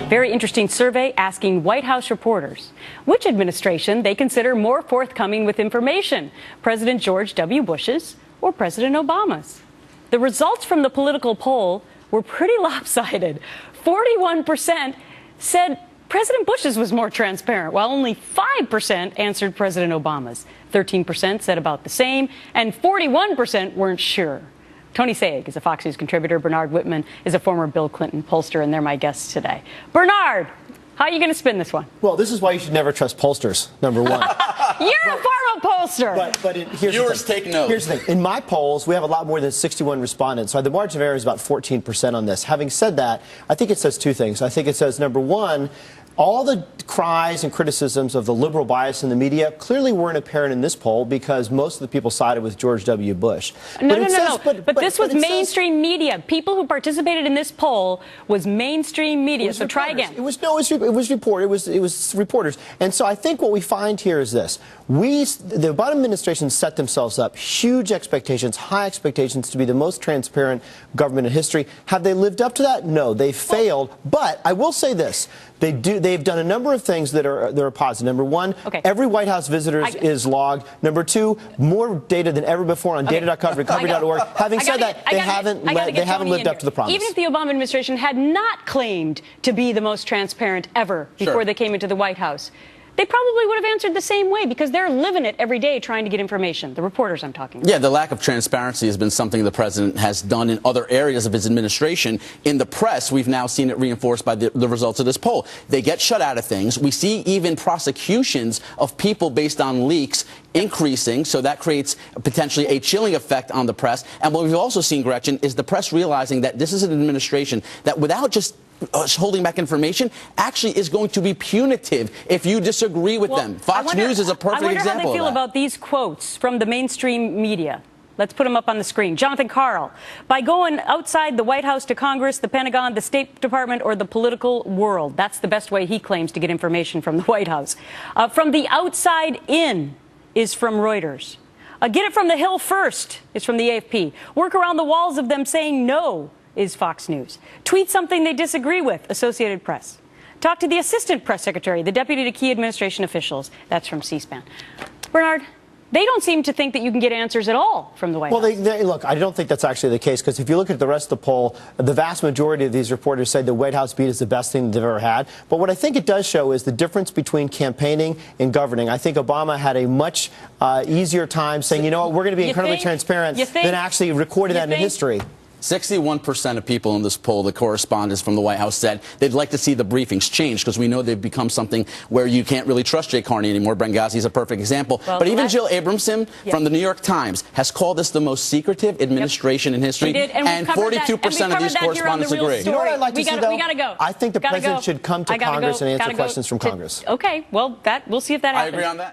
Very interesting survey asking White House reporters which administration they consider more forthcoming with information, President George W. Bush's or President Obama's. The results from the Politico poll were pretty lopsided. 41% said President Bush's was more transparent, while only 5% answered President Obama's. 13% said about the same, and 41% weren't sure. Tony Sayegh is a Fox News contributor. Bernard Whitman is a former Bill Clinton pollster, and they're my guests today. Bernard, how are you going to spin this one? Well, this is why you should never trust pollsters, number one. You're a former pollster. Viewers take note. Here's the thing. In my polls, we have a lot more than 61 respondents, so the margin of error is about 14% on this. Having said that, I think it says two things. I think it says, number one, all the cries and criticisms of the liberal bias in the media clearly weren't apparent in this poll because most of the people sided with George W. Bush. No. But this was mainstream media. People who participated in this poll was mainstream media. So try again. It was reporters. And so I think what we find here is this. The Obama administration set themselves up huge expectations, high expectations to be the most transparent government in history. Have they lived up to that? No, they failed. But I will say this. They've done a number of things that are positive. Number one, every White House visitor is logged. Number two, more data than ever before on data.gov, recovery.org. Having said that, they haven't lived up to the promise. Even if the Obama administration had not claimed to be the most transparent ever before they came into the White House, they probably would have answered the same way because they're living it every day trying to get information. The reporters I'm talking about. Yeah, the lack of transparency has been something the president has done in other areas of his administration. In the press, we've now seen it reinforced by the results of this poll. They get shut out of things. We see even prosecutions of people based on leaks increasing, so that creates potentially a chilling effect on the press. And what we've also seen, Gretchen, is the press realizing that this is an administration that without just holding back information actually is going to be punitive if you disagree with them. Fox News is a perfect example of that. I wonder how they feel about these quotes from the mainstream media. Let's put them up on the screen. Jonathan Karl, by going outside the White House to Congress, the Pentagon, the State Department, or the political world. That's the best way he claims to get information from the White House. From the outside in is from Reuters. Get it from the Hill first is from the AFP. Work around the walls of them saying no is Fox News. Tweet something they disagree with, Associated Press. Talk to the assistant press secretary, the deputy to key administration officials. That's from C-SPAN. Bernard, they don't seem to think that you can get answers at all from the White House. Well, look, I don't think that's actually the case, because if you look at the rest of the poll, the vast majority of these reporters say the White House beat is the best thing they've ever had. But what I think it does show is the difference between campaigning and governing. I think Obama had a much easier time saying, you know what, we're going to be incredibly transparent than actually recording that in history. 61% of people in this poll, the correspondents from the White House, said they'd like to see the briefings change because we know they've become something where you can't really trust Jay Carney anymore. Benghazi is a perfect example. Well, but even Jill Abramson from the New York Times has called this the most secretive administration in history, and 42% of these correspondents agree. You know what I'd like to see, though? We gotta go. I think the president should come to Congress and answer questions from Congress. Okay, well, we'll see if that happens. I agree on that.